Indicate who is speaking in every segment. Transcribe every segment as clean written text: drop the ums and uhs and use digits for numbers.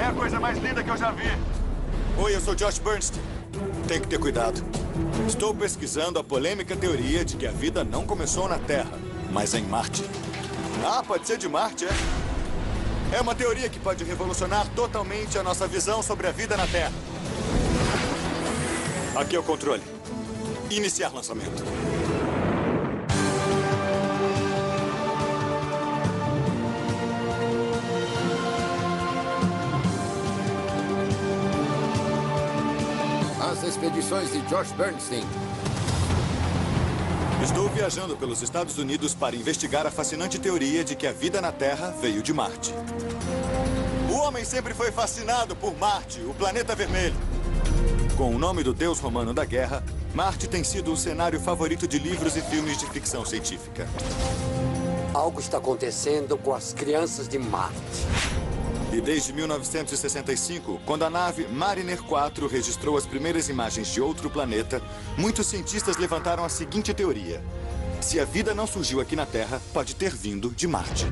Speaker 1: É a coisa mais linda que eu já vi.
Speaker 2: Oi, eu sou Josh Bernstein. Tem que ter cuidado. Estou pesquisando a polêmica teoria de que a vida não começou na Terra, mas em Marte. Ah, pode ser de Marte, é? É uma teoria que pode revolucionar totalmente a nossa visão sobre a vida na Terra. Aqui é o controle. Iniciar lançamento.
Speaker 3: As expedições de Josh Bernstein.
Speaker 2: Estou viajando pelos Estados Unidos para investigar a fascinante teoria de que a vida na Terra veio de Marte. O homem sempre foi fascinado por Marte, o planeta vermelho. Com o nome do deus romano da guerra, Marte tem sido o cenário favorito de livros e filmes de ficção científica.
Speaker 4: Algo está acontecendo com as crianças de Marte.
Speaker 2: E desde 1965, quando a nave Mariner 4 registrou as primeiras imagens de outro planeta, muitos cientistas levantaram a seguinte teoria: se a vida não surgiu aqui na Terra, pode ter vindo de Marte.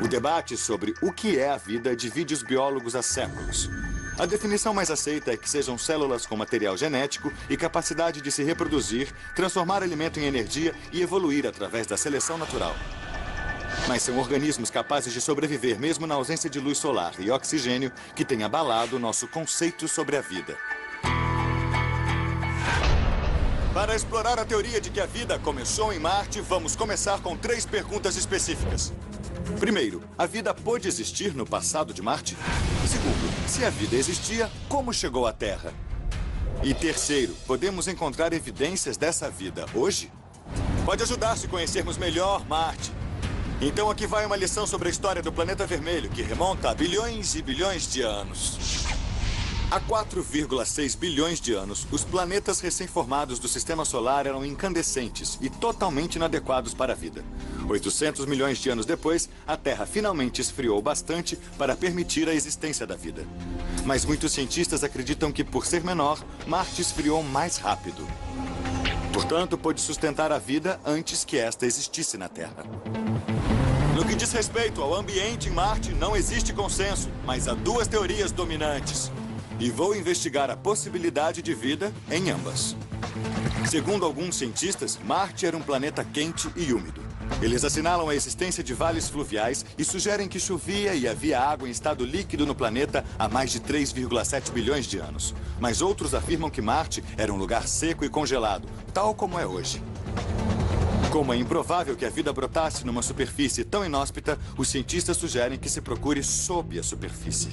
Speaker 2: O debate sobre o que é a vida divide os biólogos há séculos. A definição mais aceita é que sejam células com material genético e capacidade de se reproduzir, transformar alimento em energia e evoluir através da seleção natural. Mas são organismos capazes de sobreviver mesmo na ausência de luz solar e oxigênio que tem abalado o nosso conceito sobre a vida. Para explorar a teoria de que a vida começou em Marte, vamos começar com 3 perguntas específicas. Primeiro, a vida pôde existir no passado de Marte? Segundo, se a vida existia, como chegou à Terra? E terceiro, podemos encontrar evidências dessa vida hoje? Pode ajudar se conhecermos melhor Marte. Então aqui vai uma lição sobre a história do planeta vermelho, que remonta a bilhões e bilhões de anos. Há 4,6 bilhões de anos, os planetas recém-formados do Sistema Solar eram incandescentes e totalmente inadequados para a vida. 800 milhões de anos depois, a Terra finalmente esfriou bastante para permitir a existência da vida. Mas muitos cientistas acreditam que, por ser menor, Marte esfriou mais rápido. Portanto, pôde sustentar a vida antes que esta existisse na Terra. No que diz respeito ao ambiente em Marte, não existe consenso, mas há 2 teorias dominantes. E vou investigar a possibilidade de vida em ambas. Segundo alguns cientistas, Marte era um planeta quente e úmido. Eles assinalam a existência de vales fluviais e sugerem que chovia e havia água em estado líquido no planeta há mais de 3,7 bilhões de anos. Mas outros afirmam que Marte era um lugar seco e congelado, tal como é hoje. Como é improvável que a vida brotasse numa superfície tão inóspita, os cientistas sugerem que se procure sob a superfície.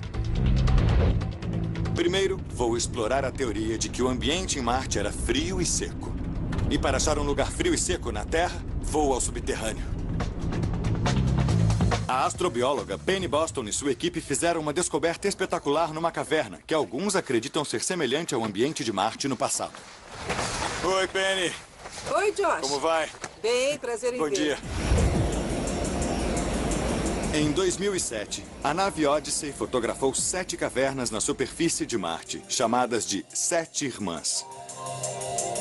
Speaker 2: Primeiro, vou explorar a teoria de que o ambiente em Marte era frio e seco. E para achar um lugar frio e seco na Terra, vou ao subterrâneo. A astrobióloga Penny Boston e sua equipe fizeram uma descoberta espetacular numa caverna, que alguns acreditam ser semelhante ao ambiente de Marte no passado. Oi, Penny.
Speaker 5: Oi, Josh.
Speaker 2: Como vai?
Speaker 5: Bem, prazer em
Speaker 2: Bom
Speaker 5: vê-lo.
Speaker 2: dia. Em 2007, a nave Odyssey fotografou 7 cavernas na superfície de Marte, chamadas de 7 Irmãs.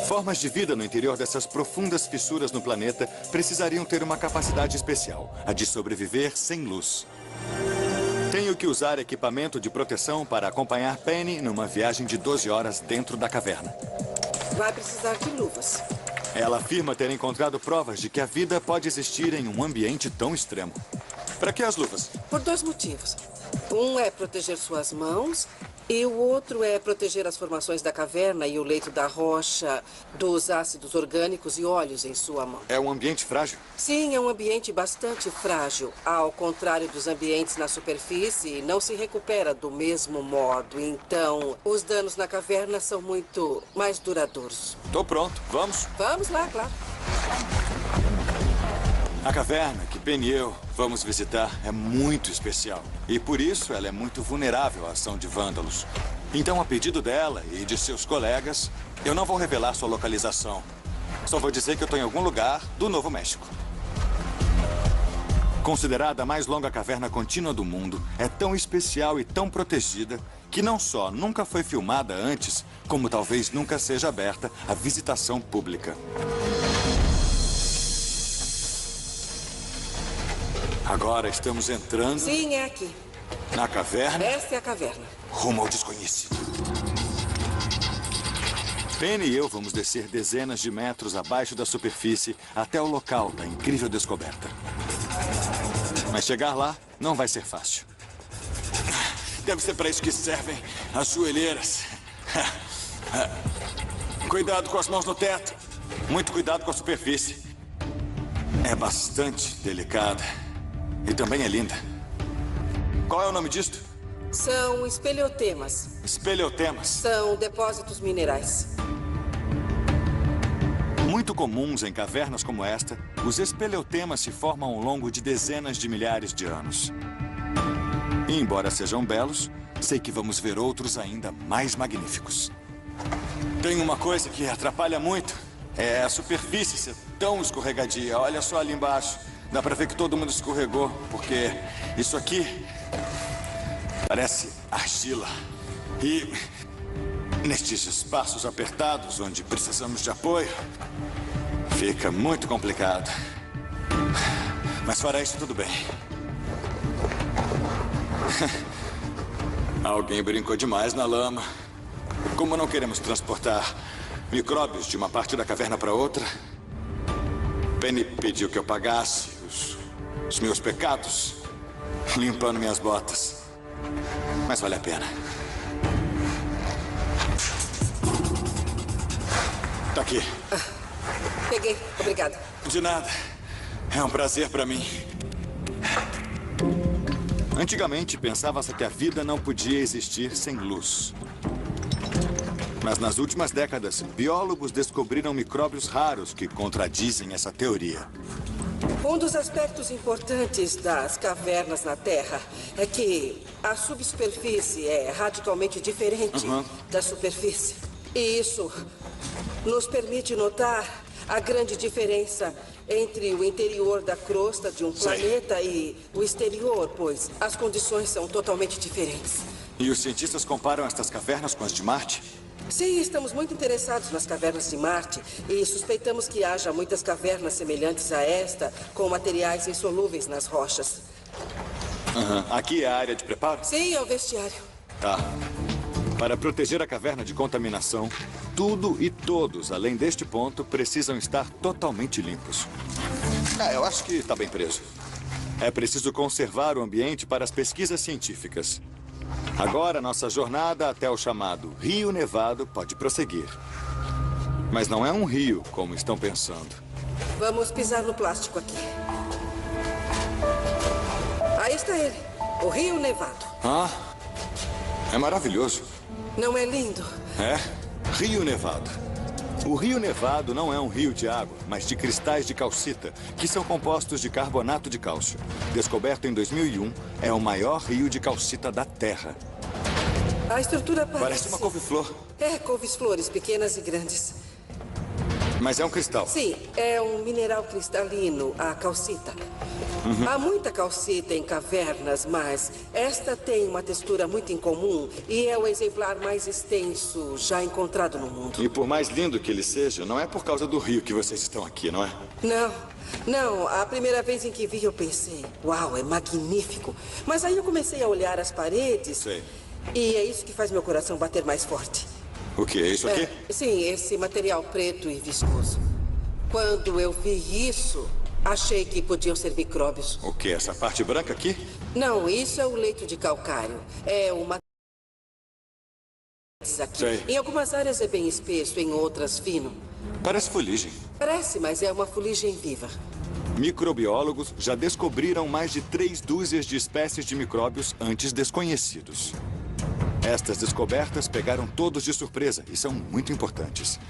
Speaker 2: Formas de vida no interior dessas profundas fissuras no planeta precisariam ter uma capacidade especial, a de sobreviver sem luz. Tenho que usar equipamento de proteção para acompanhar Penny numa viagem de 12 horas dentro da caverna.
Speaker 5: Vai precisar de luvas.
Speaker 2: Ela afirma ter encontrado provas de que a vida pode existir em um ambiente tão extremo. Para que as luvas?
Speaker 5: Por 2 motivos. Um é proteger suas mãos e o outro é proteger as formações da caverna e o leito da rocha dos ácidos orgânicos e óleos em sua mão.
Speaker 2: É um ambiente frágil?
Speaker 5: Sim, é um ambiente bastante frágil. Ao contrário dos ambientes na superfície, não se recupera do mesmo modo. Então, os danos na caverna são muito mais duradouros.
Speaker 2: Tô pronto. Vamos?
Speaker 5: Vamos lá, claro.
Speaker 2: A caverna que Penny e eu vamos visitar é muito especial. E por isso ela é muito vulnerável à ação de vândalos. Então, a pedido dela e de seus colegas, eu não vou revelar sua localização. Só vou dizer que eu estou em algum lugar do Novo México. Considerada a mais longa caverna contínua do mundo, é tão especial e tão protegida que não só nunca foi filmada antes, como talvez nunca seja aberta à visitação pública. Agora estamos entrando...
Speaker 5: Sim, é aqui.
Speaker 2: Na caverna?
Speaker 5: Esta é a caverna.
Speaker 2: Rumo ao desconhecido. Penny e eu vamos descer dezenas de metros abaixo da superfície até o local da incrível descoberta. Mas chegar lá não vai ser fácil. Deve ser para isso que servem as joelheiras. Cuidado com as mãos no teto. Muito cuidado com a superfície. É bastante delicada. E também é linda. Qual é o nome disto?
Speaker 5: São espeleotemas.
Speaker 2: Espeleotemas.
Speaker 5: São depósitos minerais.
Speaker 2: Muito comuns em cavernas como esta, os espeleotemas se formam ao longo de dezenas de milhares de anos. E embora sejam belos, sei que vamos ver outros ainda mais magníficos. Tem uma coisa que atrapalha muito. É a superfície ser tão escorregadia. Olha só ali embaixo. Dá pra ver que todo mundo escorregou, porque isso aqui parece argila. E nestes espaços apertados, onde precisamos de apoio, fica muito complicado. Mas fora isso, tudo bem. Alguém brincou demais na lama. Como não queremos transportar micróbios de uma parte da caverna para outra, Penny pediu que eu pagasse os meus pecados, limpando minhas botas. Mas vale a pena. Tá aqui.
Speaker 5: Peguei. Obrigada.
Speaker 2: De nada. É um prazer para mim. Antigamente, pensava-se que a vida não podia existir sem luz. Mas nas últimas décadas, biólogos descobriram micróbios raros que contradizem essa teoria.
Speaker 5: Um dos aspectos importantes das cavernas na Terra é que a subsuperfície é radicalmente diferente da superfície. E isso nos permite notar a grande diferença entre o interior da crosta de um planeta e o exterior, pois as condições são totalmente diferentes.
Speaker 2: E os cientistas comparam estas cavernas com as de Marte?
Speaker 5: Sim, estamos muito interessados nas cavernas de Marte e suspeitamos que haja muitas cavernas semelhantes a esta, com materiais insolúveis nas rochas.
Speaker 2: Aqui é a área de preparo?
Speaker 5: Sim, é o vestiário.
Speaker 2: Tá. Para proteger a caverna de contaminação, tudo e todos, além deste ponto, precisam estar totalmente limpos. Eu acho que está bem preso. É preciso conservar o ambiente para as pesquisas científicas. Agora, nossa jornada até o chamado Rio Nevado pode prosseguir. Mas não é um rio, como estão pensando.
Speaker 5: Vamos pisar no plástico aqui. Aí está ele, o Rio Nevado.
Speaker 2: É maravilhoso.
Speaker 5: Não é lindo?
Speaker 2: É, Rio Nevado. O Rio Nevado não é um rio de água, mas de cristais de calcita, que são compostos de carbonato de cálcio. Descoberto em 2001, é o maior rio de calcita da Terra.
Speaker 5: A estrutura
Speaker 2: Parece uma couve-flor.
Speaker 5: É, couves-flores, pequenas e grandes.
Speaker 2: Mas é um cristal.
Speaker 5: Sim, é um mineral cristalino, a calcita. Há muita calcita em cavernas, mas esta tem uma textura muito incomum e é o exemplar mais extenso já encontrado no mundo.
Speaker 2: E por mais lindo que ele seja, não é por causa do rio que vocês estão aqui, não é?
Speaker 5: Não. A primeira vez em que vi, eu pensei, uau, é magnífico. Mas aí eu comecei a olhar as paredes.
Speaker 2: Sei.
Speaker 5: E é isso que faz meu coração bater mais forte.
Speaker 2: O que? É isso aqui?
Speaker 5: Sim, esse material preto e viscoso. Quando eu vi isso, achei que podiam ser micróbios.
Speaker 2: O que? Essa parte branca aqui?
Speaker 5: Não, isso é o leito de calcário. É uma... aqui.
Speaker 2: Sei.
Speaker 5: Em algumas áreas é bem espesso, em outras fino.
Speaker 2: Parece fuligem.
Speaker 5: Parece, mas é uma fuligem viva.
Speaker 2: Microbiólogos já descobriram mais de 3 dúzias de espécies de micróbios antes desconhecidos. Estas descobertas pegaram todos de surpresa e são muito importantes.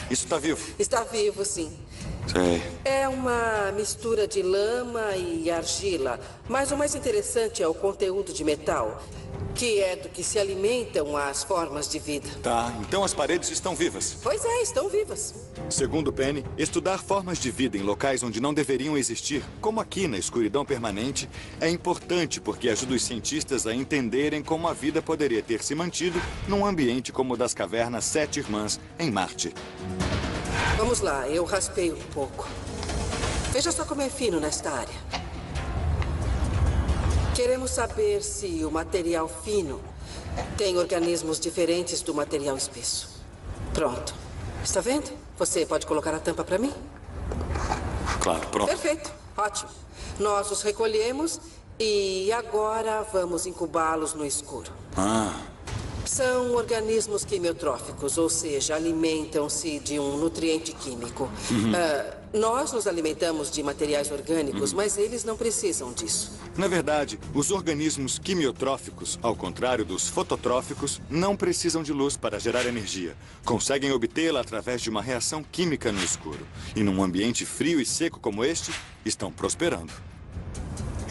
Speaker 2: Isso está vivo?
Speaker 5: Está vivo, sim.
Speaker 2: Sei.
Speaker 5: É uma mistura de lama e argila. Mas o mais interessante é o conteúdo de metal, que é do que se alimentam as formas de vida.
Speaker 2: Tá, então as paredes estão vivas.
Speaker 5: Pois é, estão vivas.
Speaker 2: Segundo Penny, estudar formas de vida em locais onde não deveriam existir, como aqui na escuridão permanente, é importante porque ajuda os cientistas a entenderem como a vida poderia ter se mantido num ambiente como o das cavernas Sete Irmãs, em Marte.
Speaker 5: Vamos lá, eu raspei um pouco. Veja só como é fino nesta área. Queremos saber se o material fino tem organismos diferentes do material espesso. Pronto. Está vendo? Você pode colocar a tampa para mim?
Speaker 2: Claro, pronto.
Speaker 5: Perfeito. Ótimo. Nós os recolhemos e agora vamos incubá-los no escuro. São organismos quimiotróficos, ou seja, alimentam-se de um nutriente químico. Nós nos alimentamos de materiais orgânicos, mas eles não precisam disso.
Speaker 2: Na verdade, os organismos quimiotróficos, ao contrário dos fototróficos, não precisam de luz para gerar energia. Conseguem obtê-la através de uma reação química no escuro. E num ambiente frio e seco como este, estão prosperando.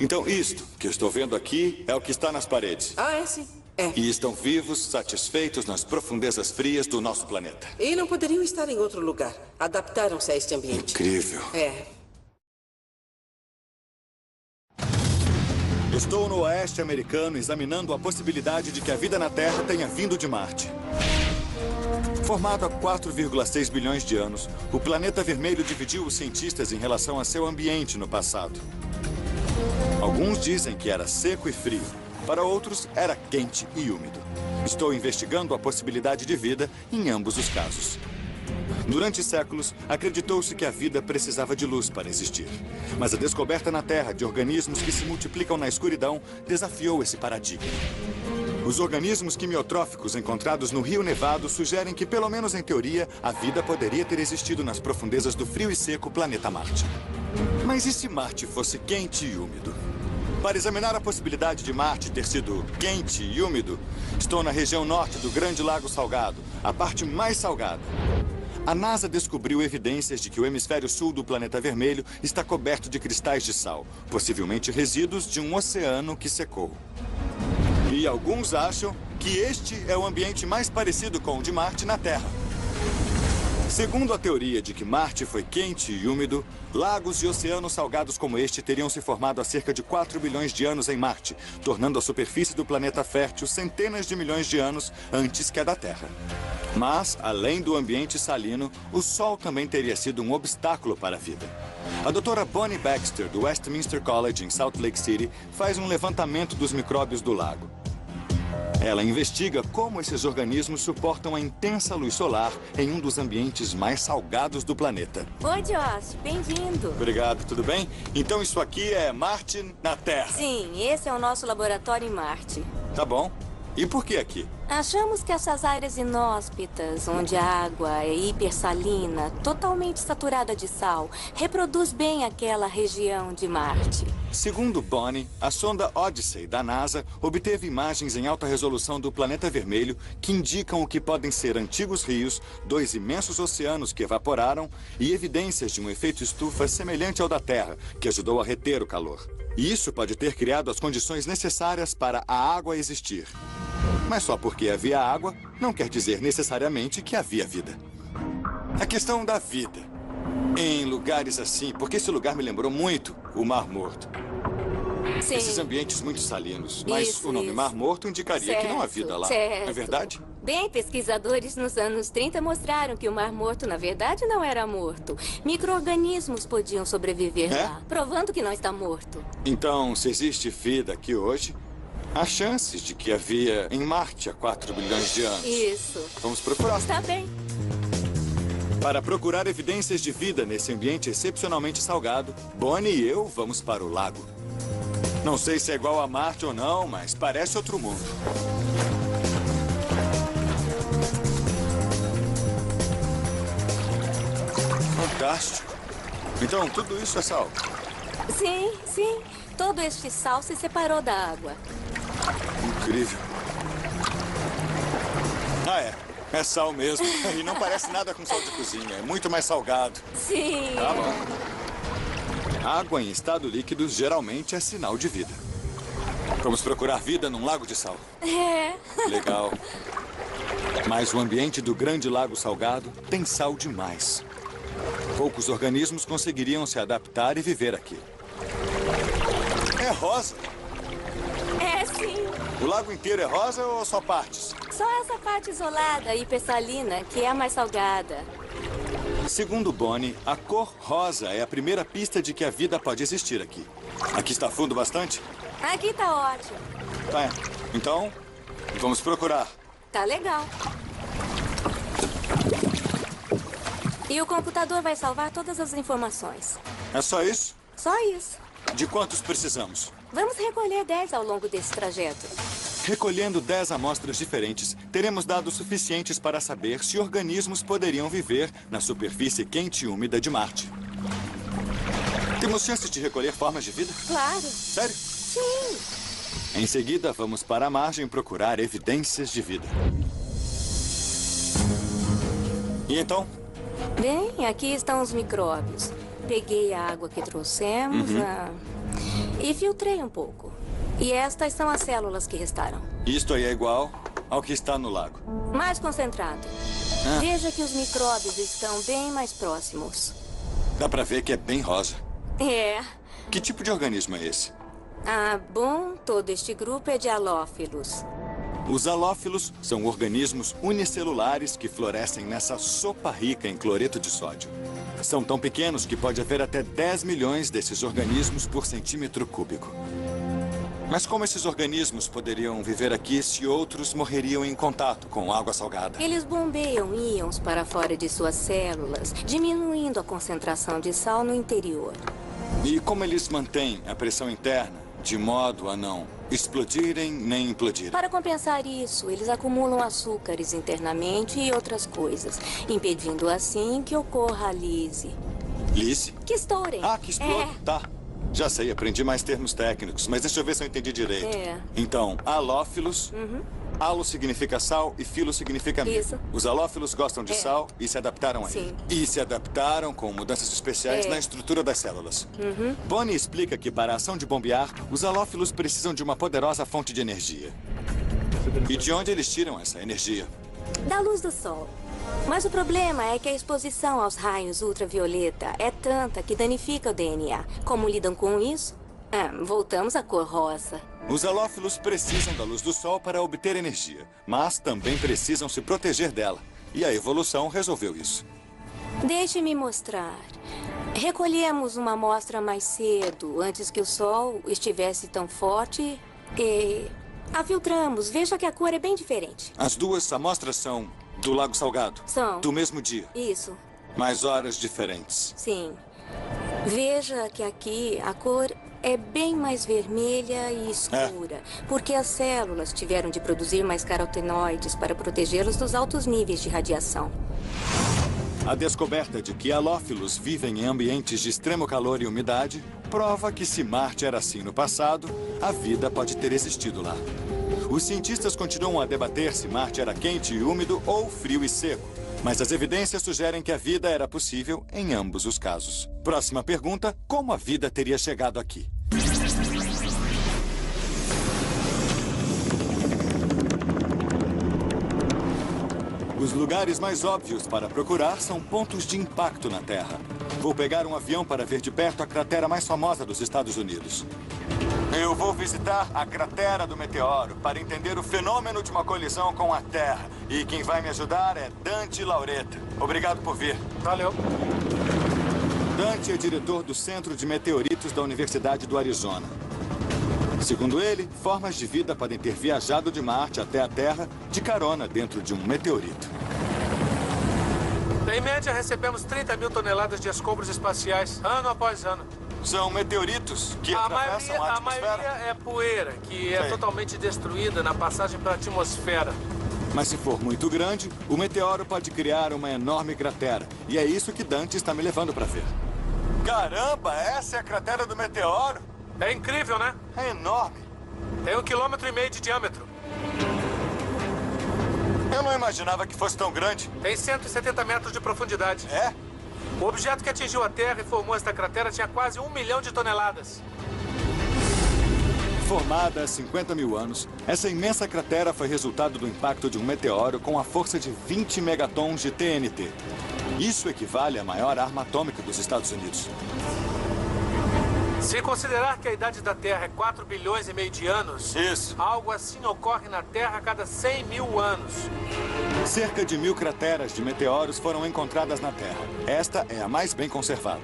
Speaker 2: Então, isto que eu estou vendo aqui é o que está nas paredes.
Speaker 5: É sim. É.
Speaker 2: E estão vivos, satisfeitos nas profundezas frias do nosso planeta.
Speaker 5: E não poderiam estar em outro lugar. Adaptaram-se a este ambiente.
Speaker 2: Incrível.
Speaker 5: É.
Speaker 2: Estou no oeste americano examinando a possibilidade de que a vida na Terra tenha vindo de Marte. Formado há 4,6 bilhões de anos, o planeta vermelho dividiu os cientistas em relação a seu ambiente no passado. Alguns dizem que era seco e frio. Para outros, era quente e úmido. Estou investigando a possibilidade de vida em ambos os casos. Durante séculos, acreditou-se que a vida precisava de luz para existir. Mas a descoberta na Terra de organismos que se multiplicam na escuridão desafiou esse paradigma. Os organismos quimiotróficos encontrados no Rio Nevado sugerem que, pelo menos em teoria, a vida poderia ter existido nas profundezas do frio e seco planeta Marte. Mas e se Marte fosse quente e úmido? Para examinar a possibilidade de Marte ter sido quente e úmido, estou na região norte do Grande Lago Salgado, a parte mais salgada. A NASA descobriu evidências de que o hemisfério sul do planeta vermelho está coberto de cristais de sal, possivelmente resíduos de um oceano que secou. E alguns acham que este é o ambiente mais parecido com o de Marte na Terra. Segundo a teoria de que Marte foi quente e úmido, lagos e oceanos salgados como este teriam se formado há cerca de 4 bilhões de anos em Marte, tornando a superfície do planeta fértil centenas de milhões de anos antes que a da Terra. Mas, além do ambiente salino, o Sol também teria sido um obstáculo para a vida. A doutora Bonnie Baxter, do Westminster College, em Salt Lake City, faz um levantamento dos micróbios do lago. Ela investiga como esses organismos suportam a intensa luz solar em um dos ambientes mais salgados do planeta.
Speaker 1: Oi, Josh. Bem-vindo.
Speaker 2: Obrigado, tudo bem? Então isso aqui é Marte na Terra.
Speaker 1: Sim, esse é o nosso laboratório em Marte.
Speaker 2: Tá bom. E por que aqui?
Speaker 1: Achamos que essas áreas inóspitas, onde a água é hipersalina, totalmente saturada de sal, reproduz bem aquela região de Marte.
Speaker 2: Segundo Bonnie, a sonda Odyssey da NASA obteve imagens em alta resolução do planeta vermelho que indicam o que podem ser antigos rios, 2 imensos oceanos que evaporaram e evidências de um efeito estufa semelhante ao da Terra, que ajudou a reter o calor. E isso pode ter criado as condições necessárias para a água existir. Mas só porque havia água, não quer dizer necessariamente que havia vida. A questão da vida. Em lugares assim, porque esse lugar me lembrou muito o Mar Morto.
Speaker 1: Sim.
Speaker 2: Esses ambientes muito salinos. Mas
Speaker 1: Isso,
Speaker 2: o nome
Speaker 1: isso.
Speaker 2: Mar Morto indicaria que não há vida lá.
Speaker 1: Certo.
Speaker 2: É verdade?
Speaker 1: Bem, pesquisadores nos anos 30 mostraram que o Mar Morto, na verdade, não era morto. Micro-organismos podiam sobreviver lá, provando que não está morto.
Speaker 2: Então, se existe vida aqui hoje, há chances de que havia em Marte há 4 bilhões de anos.
Speaker 1: Isso.
Speaker 2: Vamos procurar.
Speaker 1: Está bem.
Speaker 2: Para procurar evidências de vida nesse ambiente excepcionalmente salgado, Bonnie e eu vamos para o lago. Não sei se é igual a Marte ou não, mas parece outro mundo. Fantástico. Então, tudo isso é sal?
Speaker 1: Sim, sim. Todo este sal se separou da água.
Speaker 2: Incrível. Ah, é. É sal mesmo. E não parece nada com sal de cozinha. É muito mais salgado.
Speaker 1: Sim.
Speaker 2: Tá bom. Água em estado líquido geralmente é sinal de vida. Vamos procurar vida num lago de sal.
Speaker 1: É.
Speaker 2: Legal. Mas o ambiente do Grande Lago Salgado tem sal demais. Poucos organismos conseguiriam se adaptar e viver aqui. É rosa.
Speaker 1: É, sim.
Speaker 2: O lago inteiro é rosa ou só partes?
Speaker 1: Só essa parte isolada, hipersalina, que é a mais salgada.
Speaker 2: Segundo Bonnie, a cor rosa é a primeira pista de que a vida pode existir aqui. Aqui está fundo bastante?
Speaker 1: Aqui tá ótimo.
Speaker 2: Tá, então, vamos procurar.
Speaker 1: Tá legal. E o computador vai salvar todas as informações.
Speaker 2: É só isso?
Speaker 1: Só isso.
Speaker 2: De quantos precisamos?
Speaker 1: Vamos recolher 10 ao longo desse trajeto.
Speaker 2: Recolhendo 10 amostras diferentes, teremos dados suficientes para saber se organismos poderiam viver na superfície quente e úmida de Marte. Temos chance de recolher formas de vida?
Speaker 1: Claro.
Speaker 2: Sério?
Speaker 1: Sim.
Speaker 2: Em seguida, vamos para a margem procurar evidências de vida. E então?
Speaker 1: Bem, aqui estão os micróbios. Peguei a água que trouxemos e filtrei um pouco. E estas são as células que restaram.
Speaker 2: Isto aí é igual ao que está no lago.
Speaker 1: Mais concentrado. Veja que os micróbios estão bem mais próximos.
Speaker 2: Dá pra ver que é bem rosa.
Speaker 1: É.
Speaker 2: Que tipo de organismo é esse?
Speaker 1: Ah, bom, todo este grupo é de halófilos.
Speaker 2: Os halófilos são organismos unicelulares que florescem nessa sopa rica em cloreto de sódio. São tão pequenos que pode haver até 10 milhões desses organismos por centímetro cúbico. Mas como esses organismos poderiam viver aqui se outros morreriam em contato com água salgada?
Speaker 1: Eles bombeiam íons para fora de suas células, diminuindo a concentração de sal no interior.
Speaker 2: E como eles mantêm a pressão interna, de modo a não explodirem nem implodirem?
Speaker 1: Para compensar isso, eles acumulam açúcares internamente e outras coisas, impedindo assim que ocorra a lise.
Speaker 2: Lise?
Speaker 1: Que estourem.
Speaker 2: Ah, que explode.
Speaker 1: É.
Speaker 2: Tá. Já sei, aprendi mais termos técnicos, mas deixa eu ver se eu entendi direito.
Speaker 1: É.
Speaker 2: Então, halófilos, halo significa sal e filo significa amigo.
Speaker 1: Isso.
Speaker 2: Os halófilos gostam de sal e se adaptaram a ele.
Speaker 1: Sim.
Speaker 2: E se adaptaram com mudanças especiais na estrutura das células. Bonnie explica que para a ação de bombear, os halófilos precisam de uma poderosa fonte de energia. E de onde eles tiram essa energia?
Speaker 1: Da luz do sol. Mas o problema é que a exposição aos raios ultravioleta é tanta que danifica o DNA. Como lidam com isso? Voltamos à cor rosa.
Speaker 2: Os halófilos precisam da luz do sol para obter energia, mas também precisam se proteger dela. E a evolução resolveu isso.
Speaker 1: Deixe-me mostrar. Recolhemos uma amostra mais cedo, antes que o sol estivesse tão forte, e a filtramos. Veja que a cor é bem diferente.
Speaker 2: As duas amostras são do Lago Salgado.
Speaker 1: São.
Speaker 2: Do mesmo dia.
Speaker 1: Isso,
Speaker 2: Mas horas diferentes.
Speaker 1: sim. Veja que aqui a cor é bem mais vermelha e escura, porque as células tiveram de produzir mais carotenoides para protegê-los dos altos níveis de radiação.
Speaker 2: A descoberta de que halófilos vivem em ambientes de extremo calor e umidade prova que se Marte era assim no passado, a vida pode ter existido lá. Os cientistas continuam a debater se Marte era quente e úmido ou frio e seco, mas as evidências sugerem que a vida era possível em ambos os casos. Próxima pergunta: como a vida teria chegado aqui? Os lugares mais óbvios para procurar são pontos de impacto na Terra. Vou pegar um avião para ver de perto a cratera mais famosa dos Estados Unidos. Eu vou visitar a cratera do meteoro para entender o fenômeno de uma colisão com a Terra. E quem vai me ajudar é Dante Laureta. Obrigado por vir.
Speaker 6: Valeu.
Speaker 2: Dante é diretor do Centro de Meteoritos da Universidade do Arizona. Segundo ele, formas de vida podem ter viajado de Marte até a Terra de carona dentro de um meteorito.
Speaker 6: Em média, recebemos 30 mil toneladas de escombros espaciais, ano após ano.
Speaker 2: São meteoritos que atravessam a
Speaker 6: A
Speaker 2: atmosfera.
Speaker 6: maioria é poeira, que é
Speaker 2: Sei.
Speaker 6: totalmente destruída na passagem para a atmosfera.
Speaker 2: Mas se for muito grande, o meteoro pode criar uma enorme cratera. E é isso que Dante está me levando para ver. Caramba, essa é a cratera do meteoro?
Speaker 6: É incrível, né?
Speaker 2: É enorme.
Speaker 6: Tem 1,5 km de diâmetro.
Speaker 2: Eu não imaginava que fosse tão grande.
Speaker 6: Tem 170 metros de profundidade.
Speaker 2: É?
Speaker 6: O objeto que atingiu a Terra e formou esta cratera tinha quase 1 milhão de toneladas.
Speaker 2: Formada há 50 mil anos, essa imensa cratera foi resultado do impacto de um meteoro com a força de 20 megatons de TNT. Isso equivale à maior arma atômica dos Estados Unidos.
Speaker 6: Se considerar que a idade da Terra é 4 bilhões e meio de anos,
Speaker 2: Isso.
Speaker 6: algo assim ocorre na Terra a cada 100 mil anos.
Speaker 2: Cerca de 1000 crateras de meteoros foram encontradas na Terra. Esta é a mais bem conservada.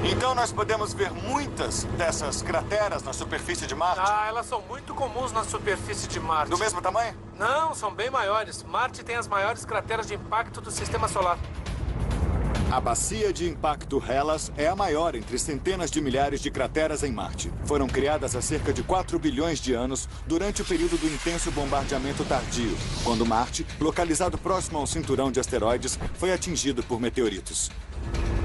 Speaker 2: Então nós podemos ver muitas dessas crateras na superfície de Marte?
Speaker 6: Ah, elas são muito comuns na superfície de Marte.
Speaker 2: Do mesmo tamanho?
Speaker 6: Não, são bem maiores. Marte tem as maiores crateras de impacto do Sistema Solar.
Speaker 2: A bacia de impacto Hellas é a maior entre centenas de milhares de crateras em Marte. Foram criadas há cerca de 4 bilhões de anos durante o período do intenso bombardeamento tardio, quando Marte, localizado próximo ao cinturão de asteroides, foi atingido por meteoritos.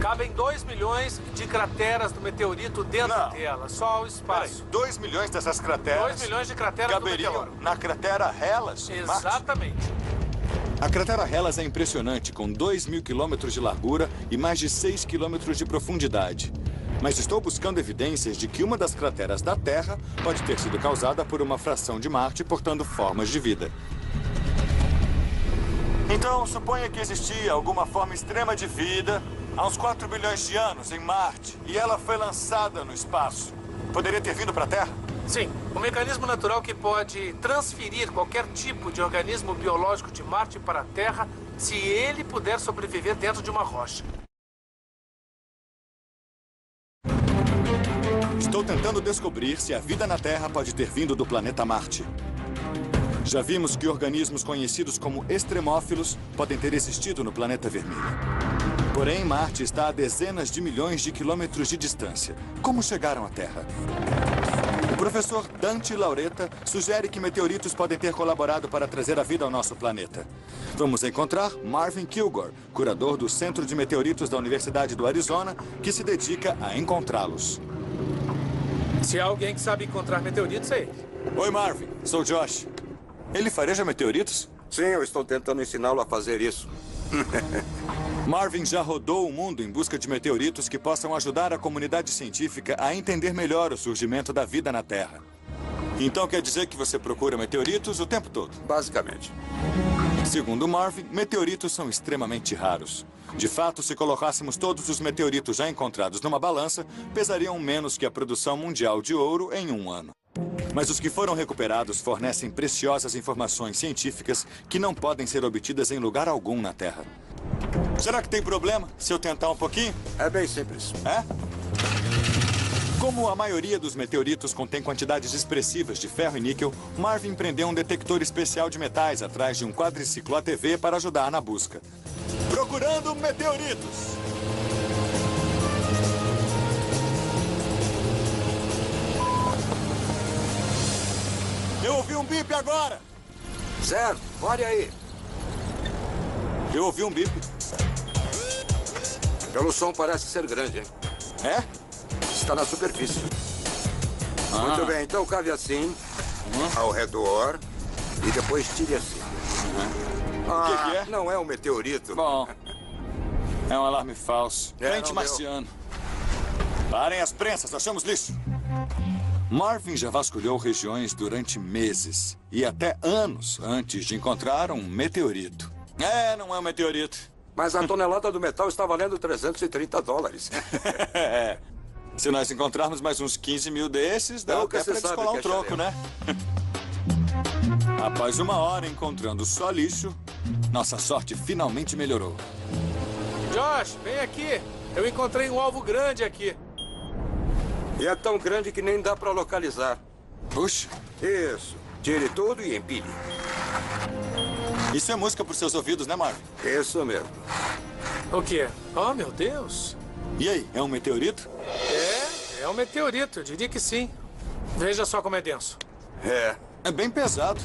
Speaker 6: Cabem 2 milhões de crateras do meteorito dentro
Speaker 2: Não.
Speaker 6: dela, só o espaço.
Speaker 2: 2 milhões dessas crateras
Speaker 6: 2 milhões de crateras do
Speaker 2: caberiam
Speaker 6: meteoro.
Speaker 2: na cratera Hellas, em Marte?
Speaker 6: Exatamente.
Speaker 2: A cratera Hellas é impressionante, com 2.000 quilômetros de largura e mais de 6 quilômetros de profundidade. Mas estou buscando evidências de que uma das crateras da Terra pode ter sido causada por uma fração de Marte portando formas de vida. Então, suponha que existia alguma forma extrema de vida há uns 4 bilhões de anos em Marte e ela foi lançada no espaço. Poderia ter vindo para a Terra?
Speaker 6: Sim, um mecanismo natural que pode transferir qualquer tipo de organismo biológico de Marte para a Terra se ele puder sobreviver dentro de uma rocha.
Speaker 2: Estou tentando descobrir se a vida na Terra pode ter vindo do planeta Marte. Já vimos que organismos conhecidos como extremófilos podem ter existido no planeta vermelho. Porém, Marte está a dezenas de milhões de quilômetros de distância. Como chegaram à Terra? O professor Dante Laureta sugere que meteoritos podem ter colaborado para trazer a vida ao nosso planeta. Vamos encontrar Marvin Kilgore, curador do Centro de Meteoritos da Universidade do Arizona, que se dedica a encontrá-los.
Speaker 6: Se há alguém que sabe encontrar meteoritos, é ele.
Speaker 2: Oi, Marvin. Sou Josh. Ele fareja meteoritos?
Speaker 3: Sim, eu estou tentando ensiná-lo a fazer isso.
Speaker 2: Marvin já rodou o mundo em busca de meteoritos que possam ajudar a comunidade científica a entender melhor o surgimento da vida na Terra. Então quer dizer que você procura meteoritos o tempo todo?
Speaker 3: Basicamente.
Speaker 2: Segundo Marvin, meteoritos são extremamente raros. De fato, se colocássemos todos os meteoritos já encontrados numa balança, pesariam menos que a produção mundial de ouro em um ano. Mas os que foram recuperados fornecem preciosas informações científicas que não podem ser obtidas em lugar algum na Terra. Será que tem problema se eu tentar um pouquinho?
Speaker 3: É bem simples.
Speaker 2: É? Como a maioria dos meteoritos contém quantidades expressivas de ferro e níquel, Marvin prendeu um detector especial de metais atrás de um quadriciclo ATV para ajudar na busca. Procurando meteoritos! Eu ouvi um bip agora!
Speaker 3: Certo, pare aí.
Speaker 2: Eu ouvi um bip.
Speaker 3: Pelo som parece ser grande, hein?
Speaker 2: É?
Speaker 3: Está na superfície. Muito bem, então cave assim, ao redor, e depois tire assim.
Speaker 2: O que é?
Speaker 3: Não é um meteorito.
Speaker 2: Bom, é um alarme falso.
Speaker 3: É,
Speaker 2: Frente
Speaker 3: não
Speaker 2: marciano. Parem as prensas, achamos lixo. Marvin já vasculhou regiões durante meses e até anos antes de encontrar um meteorito. Não é um meteorito.
Speaker 3: Mas a tonelada do metal está valendo $330.
Speaker 2: É. Se nós encontrarmos mais uns 15 mil desses, dá
Speaker 3: Nunca
Speaker 2: até
Speaker 3: se
Speaker 2: pra
Speaker 3: sabe
Speaker 2: descolar
Speaker 3: o
Speaker 2: um
Speaker 3: que
Speaker 2: troco, né? Após uma hora encontrando só lixo, nossa sorte finalmente melhorou.
Speaker 6: Josh, vem aqui. Eu encontrei um alvo grande aqui.
Speaker 3: E é tão grande que nem dá para localizar.
Speaker 2: Puxa,
Speaker 3: Isso. Tire tudo e empilhe.
Speaker 2: isso é música pros seus ouvidos, né, Marvin?
Speaker 3: Isso mesmo.
Speaker 6: O quê? Oh, meu Deus.
Speaker 2: E aí, é um meteorito?
Speaker 6: É um meteorito, eu diria que sim. Veja só como é denso.
Speaker 2: É bem pesado.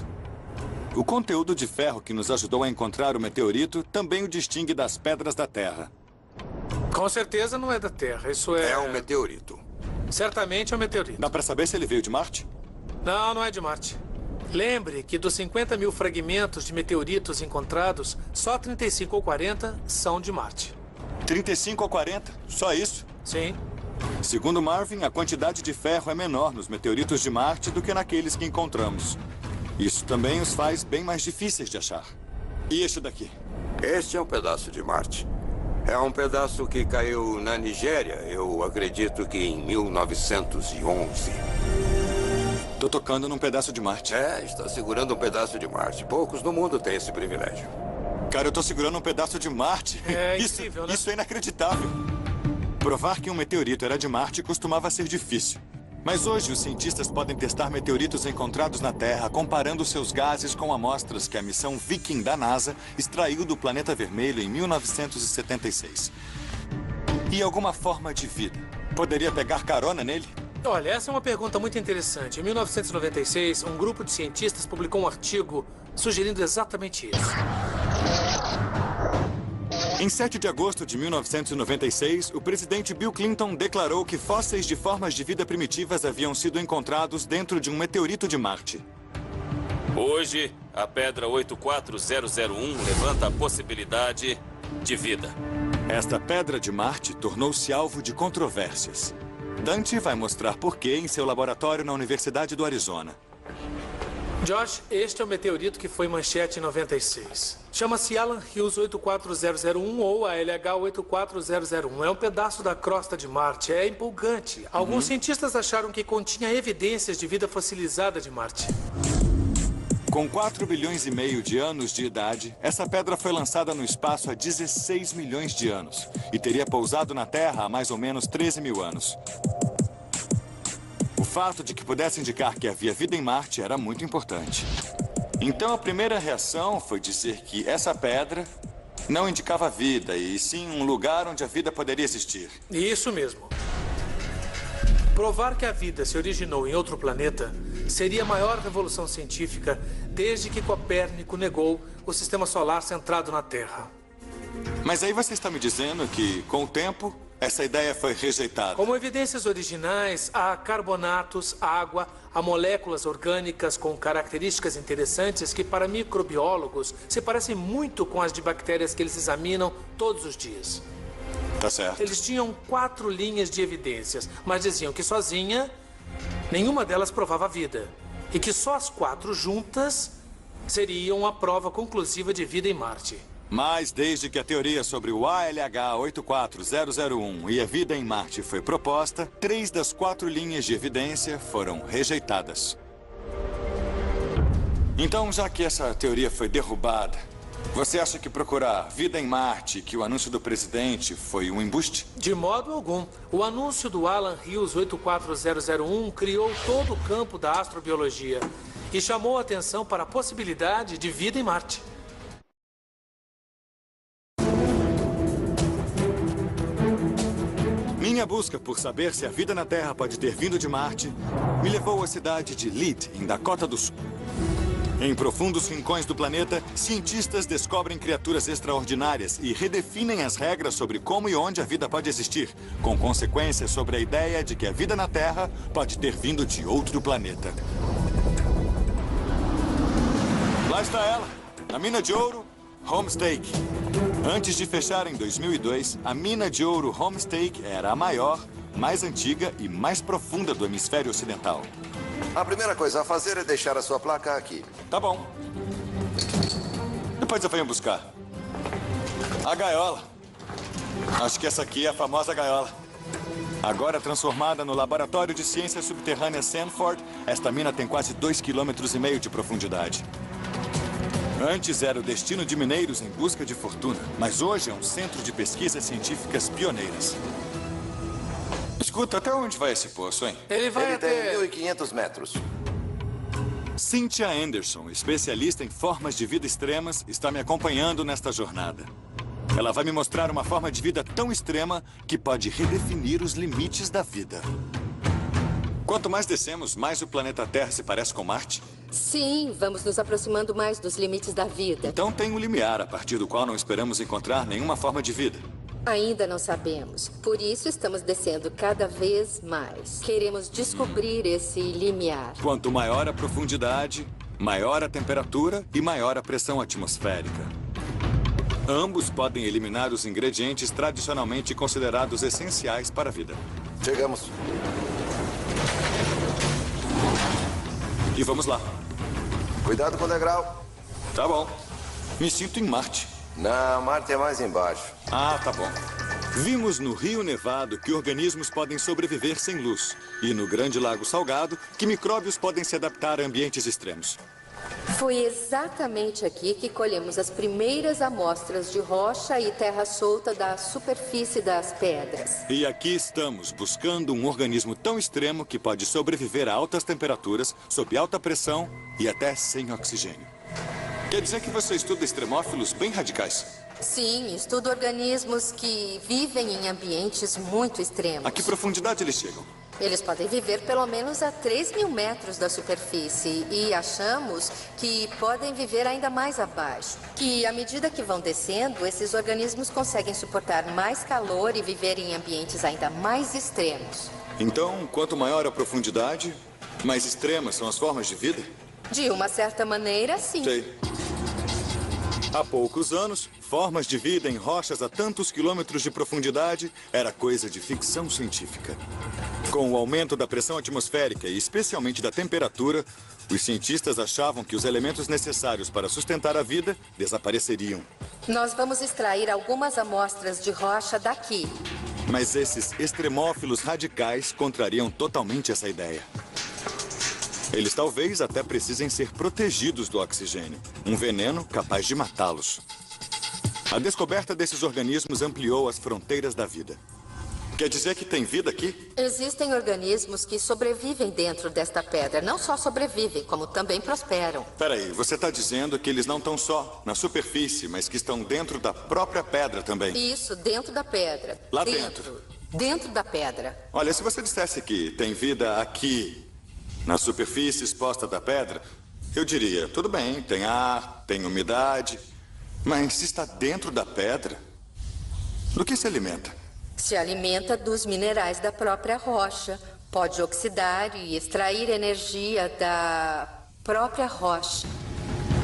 Speaker 2: O conteúdo de ferro que nos ajudou a encontrar o meteorito também o distingue das pedras da Terra.
Speaker 6: Com certeza não é da Terra, isso é...
Speaker 3: É um meteorito.
Speaker 6: Certamente é um meteorito.
Speaker 2: Dá pra saber se ele veio de Marte?
Speaker 6: Não, não é de Marte. Lembre que dos 50 mil fragmentos de meteoritos encontrados, só 35 ou 40 são de Marte.
Speaker 2: 35 ou 40? Só isso?
Speaker 6: Sim.
Speaker 2: Segundo Marvin, a quantidade de ferro é menor nos meteoritos de Marte do que naqueles que encontramos. Isso também os faz bem mais difíceis de achar. E este daqui?
Speaker 3: Este é um pedaço de Marte. É um pedaço que caiu na Nigéria, eu acredito que em 1911.
Speaker 2: Tô tocando num pedaço de Marte.
Speaker 3: Está segurando um pedaço de Marte. Poucos no mundo têm esse privilégio.
Speaker 2: Cara, eu tô segurando um pedaço de Marte.
Speaker 6: É
Speaker 2: Isso,
Speaker 6: incrível, né?
Speaker 2: isso é inacreditável. Provar que um meteorito era de Marte costumava ser difícil. Mas hoje os cientistas podem testar meteoritos encontrados na Terra, comparando seus gases com amostras que a missão Viking da NASA extraiu do planeta vermelho em 1976. E alguma forma de vida poderia pegar carona nele?
Speaker 6: Olha, essa é uma pergunta muito interessante. Em 1996, um grupo de cientistas publicou um artigo sugerindo exatamente isso.
Speaker 2: Em 7 de agosto de 1996, o presidente Bill Clinton declarou que fósseis de formas de vida primitivas haviam sido encontrados dentro de um meteorito de Marte.
Speaker 7: Hoje, a pedra 84001 levanta a possibilidade de vida.
Speaker 2: Esta pedra de Marte tornou-se alvo de controvérsias. Dante vai mostrar por quê em seu laboratório na Universidade do Arizona.
Speaker 6: Josh, este é o meteorito que foi manchete em 96. Chama-se Alan Hills 84001 ou ALH 84001. É um pedaço da crosta de Marte. É empolgante. Alguns cientistas acharam que continha evidências de vida fossilizada de Marte.
Speaker 2: Com 4,5 bilhões de anos de idade, essa pedra foi lançada no espaço há 16 milhões de anos e teria pousado na Terra há mais ou menos 13 mil anos. O fato de que pudesse indicar que havia vida em Marte era muito importante. Então a primeira reação foi dizer que essa pedra não indicava vida, e sim um lugar onde a vida poderia existir.
Speaker 6: Isso mesmo. Provar que a vida se originou em outro planeta seria a maior revolução científica desde que Copérnico negou o sistema solar centrado na Terra.
Speaker 2: Mas aí você está me dizendo que, com o tempo, essa ideia foi rejeitada.
Speaker 6: Como evidências originais, há carbonatos, água, há moléculas orgânicas com características interessantes que, para microbiólogos, se parecem muito com as de bactérias que eles examinam todos os dias.
Speaker 2: Tá certo.
Speaker 6: Eles tinham 4 linhas de evidências, mas diziam que sozinha, nenhuma delas provava vida. E que só as 4 juntas seriam a prova conclusiva de vida em Marte.
Speaker 2: Mas desde que a teoria sobre o ALH 84001 e a vida em Marte foi proposta, 3 das 4 linhas de evidência foram rejeitadas. Então, já que essa teoria foi derrubada, você acha que procurar vida em Marte, que o anúncio do presidente foi um embuste?
Speaker 6: De modo algum. O anúncio do Alan Hills 84001 criou todo o campo da astrobiologia e chamou a atenção para a possibilidade de vida em Marte.
Speaker 2: Minha busca por saber se a vida na Terra pode ter vindo de Marte me levou à cidade de Lead, em Dakota do Sul. Em profundos rincões do planeta, cientistas descobrem criaturas extraordinárias e redefinem as regras sobre como e onde a vida pode existir, com consequências sobre a ideia de que a vida na Terra pode ter vindo de outro planeta. Lá está ela, a mina de ouro Homestake. Antes de fechar em 2002, a mina de ouro Homestake era a maior, mais antiga e mais profunda do hemisfério ocidental.
Speaker 8: A primeira coisa a fazer é deixar a sua placa aqui.
Speaker 2: Tá bom. Depois eu venho buscar. A gaiola. Acho que essa aqui é a famosa gaiola. Agora transformada no Laboratório de Ciências Subterrâneas Sanford, esta mina tem quase 2,5 km de profundidade. Antes era o destino de mineiros em busca de fortuna, mas hoje é um centro de pesquisas científicas pioneiras. Escuta, até onde vai esse poço, hein?
Speaker 6: Ele vai até...
Speaker 8: tem 1.500 metros.
Speaker 2: Cynthia Anderson, especialista em formas de vida extremas, está me acompanhando nesta jornada. Ela vai me mostrar uma forma de vida tão extrema que pode redefinir os limites da vida. Quanto mais descemos, mais o planeta Terra se parece com Marte?
Speaker 9: Sim, vamos nos aproximando mais dos limites da vida.
Speaker 2: Então tem um limiar a partir do qual não esperamos encontrar nenhuma forma de vida.
Speaker 9: Ainda não sabemos. Por isso estamos descendo cada vez mais. Queremos descobrir esse limiar.
Speaker 2: Quanto maior a profundidade, maior a temperatura e maior a pressão atmosférica. Ambos podem eliminar os ingredientes tradicionalmente considerados essenciais para a vida.
Speaker 8: Chegamos.
Speaker 2: E vamos lá.
Speaker 8: Cuidado com o degrau.
Speaker 2: Tá bom. Me sinto em Marte.
Speaker 8: Não, Marte é mais embaixo.
Speaker 2: Ah, tá bom. Vimos no Rio Nevado que organismos podem sobreviver sem luz. E no Grande Lago Salgado que micróbios podem se adaptar a ambientes extremos.
Speaker 9: Foi exatamente aqui que colhemos as primeiras amostras de rocha e terra solta da superfície das pedras.
Speaker 2: E aqui estamos, buscando um organismo tão extremo que pode sobreviver a altas temperaturas, sob alta pressão e até sem oxigênio. Quer dizer que você estuda extremófilos bem radicais?
Speaker 9: Sim, estudo organismos que vivem em ambientes muito extremos.
Speaker 2: A que profundidade eles chegam?
Speaker 9: Eles podem viver pelo menos a 3.000 metros da superfície e achamos que podem viver ainda mais abaixo. Que à medida que vão descendo, esses organismos conseguem suportar mais calor e viver em ambientes ainda mais extremos.
Speaker 2: Então, quanto maior a profundidade, mais extremas são as formas de vida?
Speaker 9: De uma certa maneira, sim.
Speaker 2: Sei. Há poucos anos, formas de vida em rochas a tantos quilômetros de profundidade era coisa de ficção científica. Com o aumento da pressão atmosférica e especialmente da temperatura, os cientistas achavam que os elementos necessários para sustentar a vida desapareceriam.
Speaker 9: Nós vamos extrair algumas amostras de rocha daqui.
Speaker 2: Mas esses extremófilos radicais contrariam totalmente essa ideia. Eles talvez até precisem ser protegidos do oxigênio, um veneno capaz de matá-los. A descoberta desses organismos ampliou as fronteiras da vida. Quer dizer que tem vida aqui?
Speaker 9: Existem organismos que sobrevivem dentro desta pedra. Não só sobrevivem, como também prosperam.
Speaker 2: Peraí, você está dizendo que eles não estão só na superfície, mas que estão dentro da própria pedra também?
Speaker 9: Isso, dentro da pedra.
Speaker 2: Lá dentro?
Speaker 9: Dentro da pedra.
Speaker 2: Olha, se você dissesse que tem vida aqui, na superfície exposta da pedra, eu diria, tudo bem, tem ar, tem umidade, mas se está dentro da pedra, do que se alimenta?
Speaker 9: Se alimenta dos minerais da própria rocha. Pode oxidar e extrair energia da própria rocha.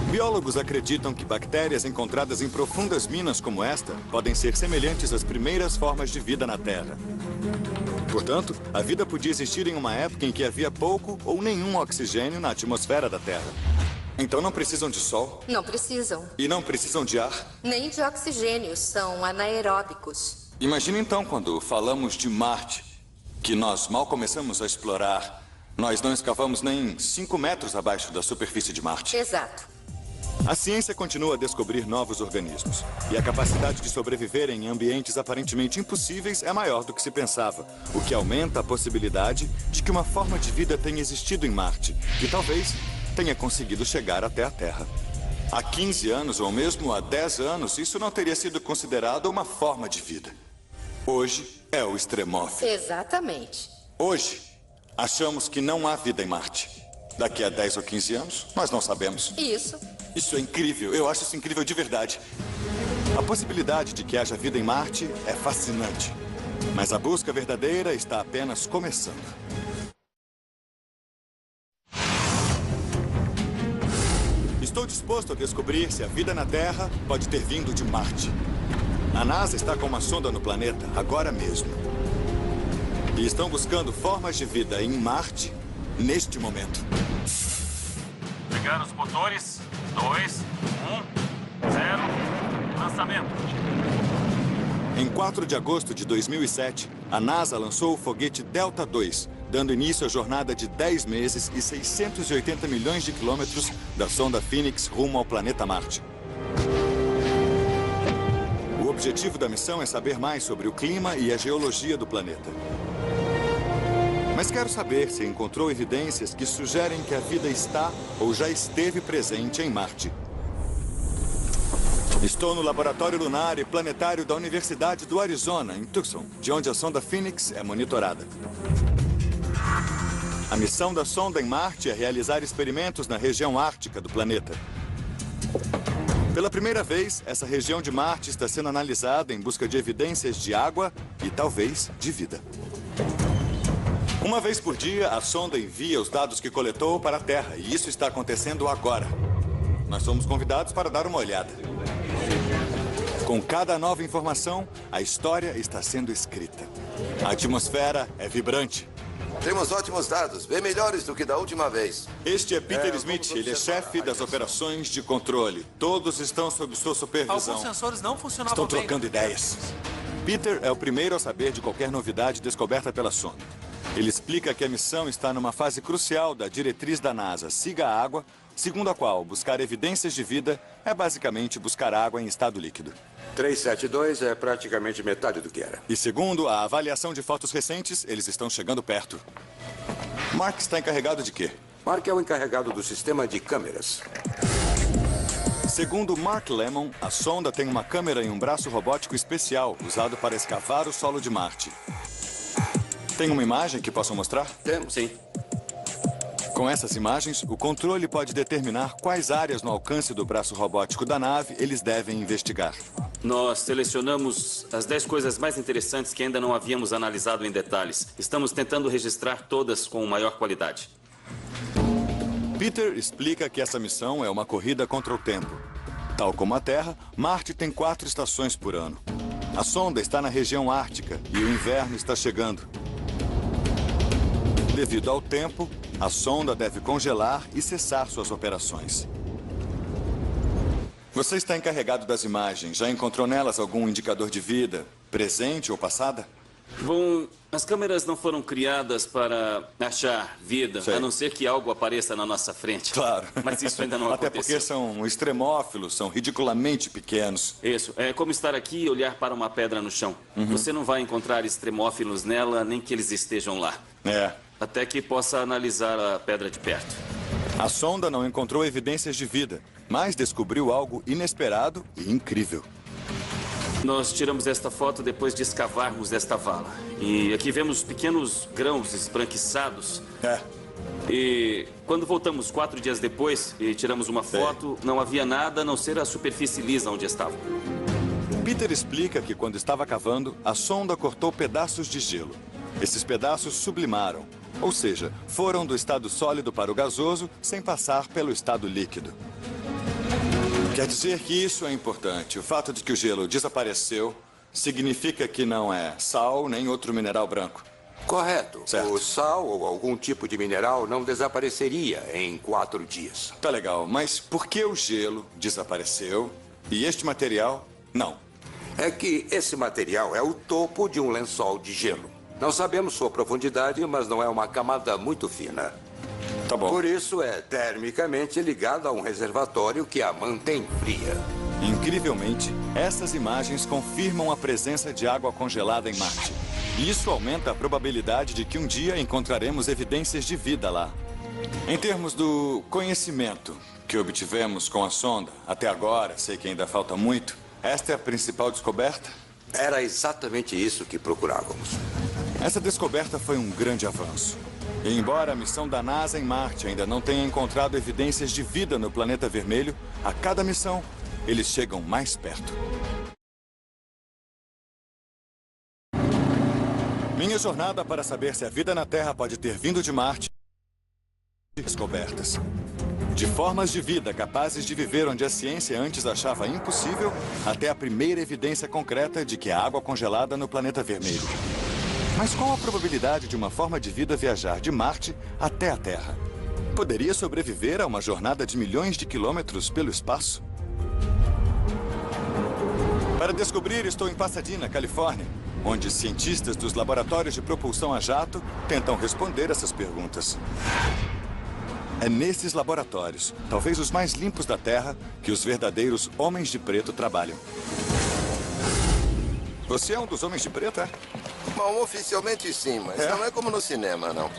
Speaker 2: Biólogos acreditam que bactérias encontradas em profundas minas como esta podem ser semelhantes às primeiras formas de vida na Terra. Portanto, a vida podia existir em uma época em que havia pouco ou nenhum oxigênio na atmosfera da Terra. Então não precisam de sol?
Speaker 9: Não precisam.
Speaker 2: E não precisam de ar?
Speaker 9: Nem de oxigênio, são anaeróbicos.
Speaker 2: Imagina então quando falamos de Marte, que nós mal começamos a explorar. Nós não escavamos nem 5 metros abaixo da superfície de Marte.
Speaker 9: Exato.
Speaker 2: A ciência continua a descobrir novos organismos. E a capacidade de sobreviver em ambientes aparentemente impossíveis é maior do que se pensava, o que aumenta a possibilidade de que uma forma de vida tenha existido em Marte, que talvez tenha conseguido chegar até a Terra. Há 15 anos ou mesmo há 10 anos, isso não teria sido considerado uma forma de vida. Hoje é o extremófilo.
Speaker 9: Exatamente.
Speaker 2: Hoje, achamos que não há vida em Marte. Daqui a 10 ou 15 anos, nós não sabemos.
Speaker 9: Isso.
Speaker 2: Isso é incrível. Eu acho isso incrível de verdade. A possibilidade de que haja vida em Marte é fascinante. Mas a busca verdadeira está apenas começando. Estou disposto a descobrir se a vida na Terra pode ter vindo de Marte. A NASA está com uma sonda no planeta, agora mesmo. E estão buscando formas de vida em Marte, neste momento.
Speaker 7: Ligar os motores. 2, 1, 0. Lançamento.
Speaker 2: Em 4 de agosto de 2007, a NASA lançou o foguete Delta II, dando início à jornada de 10 meses e 680 milhões de quilômetros da sonda Phoenix rumo ao planeta Marte. O objetivo da missão é saber mais sobre o clima e a geologia do planeta. Mas quero saber se encontrou evidências que sugerem que a vida está ou já esteve presente em Marte. Estou no Laboratório Lunar e Planetário da Universidade do Arizona, em Tucson, de onde a sonda Phoenix é monitorada. A missão da sonda em Marte é realizar experimentos na região ártica do planeta. Pela primeira vez, essa região de Marte está sendo analisada em busca de evidências de água e talvez de vida. Uma vez por dia, a sonda envia os dados que coletou para a Terra, e isso está acontecendo agora. Nós somos convidados para dar uma olhada. Com cada nova informação, a história está sendo escrita. A atmosfera é vibrante.
Speaker 8: Temos ótimos dados, bem melhores do que da última vez.
Speaker 2: Este é Peter Smith, ele é chefe das operações de controle. Todos estão sob sua supervisão.
Speaker 6: Alguns sensores não funcionavam
Speaker 2: Estão
Speaker 6: bem.
Speaker 2: trocando ideias. Peter é o primeiro a saber de qualquer novidade descoberta pela sonda. Ele explica que a missão está numa fase crucial da diretriz da NASA, Siga a Água, segundo a qual buscar evidências de vida é basicamente buscar água em estado líquido.
Speaker 3: 372 é praticamente metade do que era.
Speaker 2: E segundo a avaliação de fotos recentes, eles estão chegando perto. Mark está encarregado de quê?
Speaker 3: Mark é o encarregado do sistema de câmeras.
Speaker 2: Segundo Mark Lemon, a sonda tem uma câmera e um braço robótico especial usado para escavar o solo de Marte. Tem uma imagem que possam mostrar?
Speaker 3: Temos, sim.
Speaker 2: Com essas imagens, o controle pode determinar quais áreas no alcance do braço robótico da nave eles devem investigar.
Speaker 7: Nós selecionamos as 10 coisas mais interessantes que ainda não havíamos analisado em detalhes. Estamos tentando registrar todas com maior qualidade.
Speaker 2: Peter explica que essa missão é uma corrida contra o tempo. Tal como a Terra, Marte tem 4 estações por ano. A sonda está na região ártica e o inverno está chegando. Devido ao tempo, a sonda deve congelar e cessar suas operações. Você está encarregado das imagens. Já encontrou nelas algum indicador de vida, presente ou passada?
Speaker 7: Bom, as câmeras não foram criadas para achar vida,
Speaker 2: Sei.
Speaker 7: a não ser que algo apareça na nossa frente.
Speaker 2: Claro.
Speaker 7: Mas isso ainda não
Speaker 2: Até
Speaker 7: aconteceu.
Speaker 2: porque são extremófilos, são ridiculamente pequenos.
Speaker 7: Isso, é como estar aqui e olhar para uma pedra no chão. Você não vai encontrar extremófilos nela, nem que eles estejam lá.
Speaker 2: É.
Speaker 7: Até que possa analisar a pedra de perto.
Speaker 2: A sonda não encontrou evidências de vida, mas descobriu algo inesperado e incrível.
Speaker 7: Nós tiramos esta foto depois de escavarmos esta vala. E aqui vemos pequenos grãos esbranquiçados.
Speaker 2: É.
Speaker 7: E quando voltamos 4 dias depois e tiramos uma foto, não havia nada a não ser a superfície lisa onde estava.
Speaker 2: Peter explica que quando estava cavando, a sonda cortou pedaços de gelo. Esses pedaços sublimaram, ou seja, foram do estado sólido para o gasoso sem passar pelo estado líquido. Quer dizer que isso é importante. O fato de que o gelo desapareceu significa que não é sal nem outro mineral branco.
Speaker 3: Correto.
Speaker 2: Certo.
Speaker 3: O sal ou algum tipo de mineral não desapareceria em 4 dias.
Speaker 2: Tá legal, mas por que o gelo desapareceu e este material não?
Speaker 3: É que esse material é o topo de um lençol de gelo. Não sabemos sua profundidade, mas não é uma camada muito fina.
Speaker 2: Tá bom.
Speaker 3: Por isso é termicamente ligado a um reservatório que a mantém fria.
Speaker 2: Incrivelmente, essas imagens confirmam a presença de água congelada em Marte. E isso aumenta a probabilidade de que um dia encontraremos evidências de vida lá. Em termos do conhecimento que obtivemos com a sonda, até agora, sei que ainda falta muito, esta é a principal descoberta?
Speaker 3: Era exatamente isso que procurávamos.
Speaker 2: Essa descoberta foi um grande avanço. E embora a missão da NASA em Marte ainda não tenha encontrado evidências de vida no planeta vermelho, a cada missão, eles chegam mais perto. Minha jornada para saber se a vida na Terra pode ter vindo de Marte. Descobertas. De formas de vida capazes de viver onde a ciência antes achava impossível, até a primeira evidência concreta de que há água congelada no planeta vermelho. Mas qual a probabilidade de uma forma de vida viajar de Marte até a Terra? Poderia sobreviver a uma jornada de milhões de quilômetros pelo espaço? Para descobrir, estou em Pasadena, Califórnia, onde cientistas dos laboratórios de propulsão a jato tentam responder essas perguntas. É nesses laboratórios, talvez os mais limpos da Terra, que os verdadeiros homens de preto trabalham. Você é um dos homens de preto, é?
Speaker 8: Bom, oficialmente sim, mas não é como no cinema, não.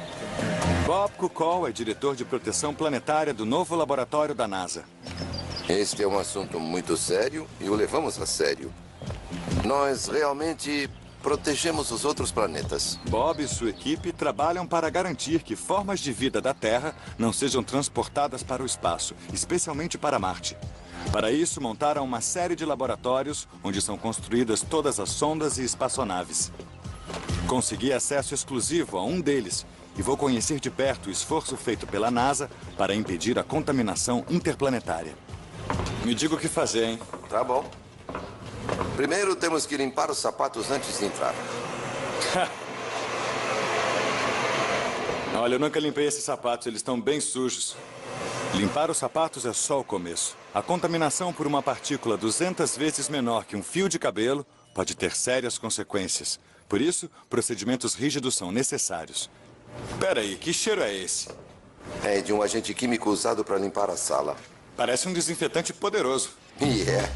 Speaker 2: Bob Kukol é diretor de proteção planetária do novo laboratório da NASA.
Speaker 8: Este é um assunto muito sério e o levamos a sério. Nós realmente protegemos os outros planetas.
Speaker 2: Bob e sua equipe trabalham para garantir que formas de vida da Terra não sejam transportadas para o espaço, especialmente para Marte. Para isso, montaram uma série de laboratórios onde são construídas todas as sondas e espaçonaves. Consegui acesso exclusivo a um deles e vou conhecer de perto o esforço feito pela NASA para impedir a contaminação interplanetária. Me diga o que fazer, hein?
Speaker 8: Tá bom. Primeiro temos que limpar os sapatos antes de entrar.
Speaker 2: Olha, eu nunca limpei esses sapatos, eles estão bem sujos. Limpar os sapatos é só o começo. A contaminação por uma partícula 200 vezes menor que um fio de cabelo pode ter sérias consequências. Por isso, procedimentos rígidos são necessários. Peraí, que cheiro é esse?
Speaker 8: É de um agente químico usado para limpar a sala.
Speaker 2: Parece um desinfetante poderoso.
Speaker 8: E é.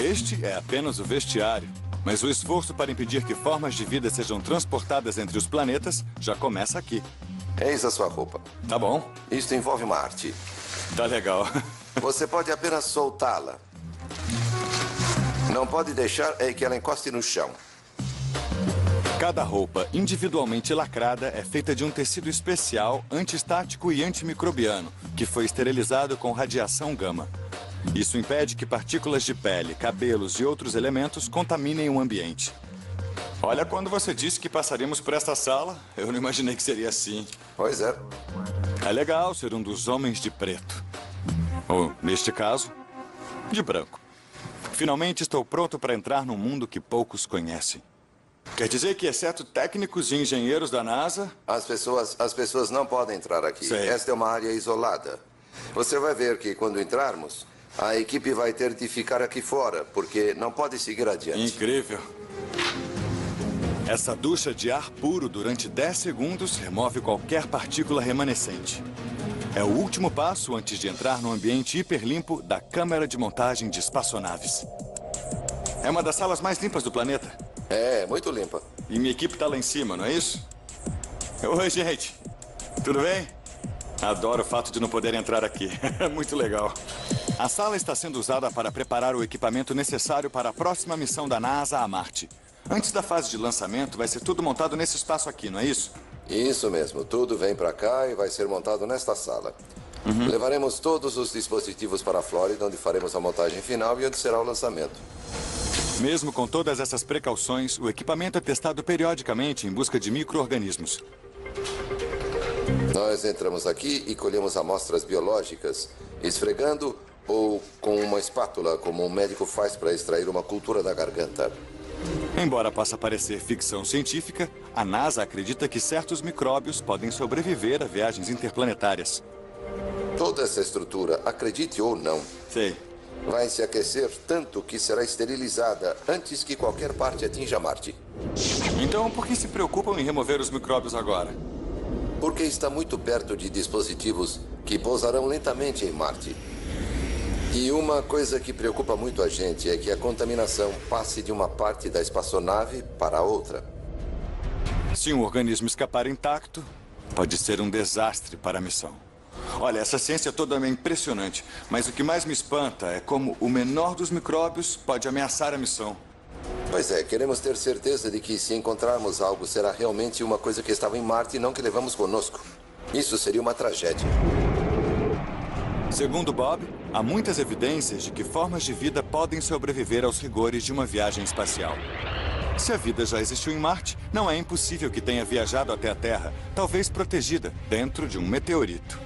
Speaker 2: Este é apenas o vestiário. Mas o esforço para impedir que formas de vida sejam transportadas entre os planetas já começa aqui.
Speaker 8: Eis a sua roupa.
Speaker 2: Tá bom.
Speaker 8: Isto envolve uma arte.
Speaker 2: Tá legal.
Speaker 8: Você pode apenas soltá-la. Não pode deixar que ela encoste no chão.
Speaker 2: Cada roupa individualmente lacrada é feita de um tecido especial, antiestático e antimicrobiano, que foi esterilizado com radiação gama. Isso impede que partículas de pele, cabelos e outros elementos contaminem o ambiente. Olha, quando você disse que passaríamos por esta sala, eu não imaginei que seria assim.
Speaker 8: Pois é.
Speaker 2: É legal ser um dos homens de preto. Ou, neste caso, de branco. Finalmente estou pronto para entrar num mundo que poucos conhecem. Quer dizer que, exceto técnicos e engenheiros da NASA...
Speaker 8: As pessoas não podem entrar aqui.
Speaker 2: Sei.
Speaker 8: Esta é uma área isolada. Você vai ver que, quando entrarmos, a equipe vai ter de ficar aqui fora, porque não pode seguir adiante.
Speaker 2: Incrível. Essa ducha de ar puro durante 10 segundos remove qualquer partícula remanescente. É o último passo antes de entrar no ambiente hiperlimpo da câmara de montagem de espaçonaves. É uma das salas mais limpas do planeta.
Speaker 8: É, muito limpa.
Speaker 2: E minha equipe tá lá em cima, não é isso? Oi, gente. Tudo bem? Adoro o fato de não poder entrar aqui. É muito legal. A sala está sendo usada para preparar o equipamento necessário para a próxima missão da NASA a Marte. Antes da fase de lançamento, vai ser tudo montado nesse espaço aqui, não é isso?
Speaker 8: Isso mesmo. Tudo vem para cá e vai ser montado nesta sala. Levaremos todos os dispositivos para a Flórida, onde faremos a montagem final e onde será o lançamento.
Speaker 2: Mesmo com todas essas precauções, o equipamento é testado periodicamente em busca de micro-organismos.
Speaker 8: Nós entramos aqui e colhemos amostras biológicas, esfregando ou com uma espátula, como um médico faz para extrair uma cultura da garganta.
Speaker 2: Embora possa parecer ficção científica, a NASA acredita que certos micróbios podem sobreviver a viagens interplanetárias.
Speaker 8: Toda essa estrutura, acredite ou não,
Speaker 2: Sei.
Speaker 8: vai se aquecer tanto que será esterilizada antes que qualquer parte atinja Marte.
Speaker 2: Então, por que se preocupam em remover os micróbios agora?
Speaker 8: Porque está muito perto de dispositivos que pousarão lentamente em Marte. E uma coisa que preocupa muito a gente é que a contaminação passe de uma parte da espaçonave para outra.
Speaker 2: Se um organismo escapar intacto, pode ser um desastre para a missão. Olha, essa ciência toda é impressionante, mas o que mais me espanta é como o menor dos micróbios pode ameaçar a missão.
Speaker 8: Pois é, queremos ter certeza de que se encontrarmos algo, será realmente uma coisa que estava em Marte e não que levamos conosco. Isso seria uma tragédia.
Speaker 2: Segundo Bob, há muitas evidências de que formas de vida podem sobreviver aos rigores de uma viagem espacial. Se a vida já existiu em Marte, não é impossível que tenha viajado até a Terra, talvez protegida, dentro de um meteorito.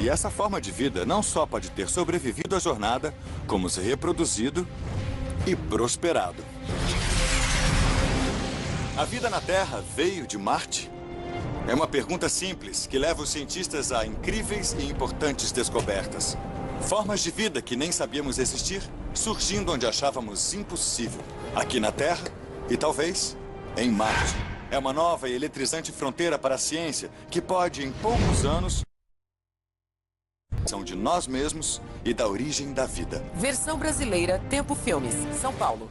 Speaker 2: E essa forma de vida não só pode ter sobrevivido à jornada, como se reproduzido e prosperado. A vida na Terra veio de Marte? É uma pergunta simples que leva os cientistas a incríveis e importantes descobertas. Formas de vida que nem sabíamos existir, surgindo onde achávamos impossível. Aqui na Terra e talvez em Marte. É uma nova e eletrizante fronteira para a ciência que pode, em poucos anos, são de nós mesmos e da origem da vida.
Speaker 10: Versão brasileira, Tempo Filmes, São Paulo.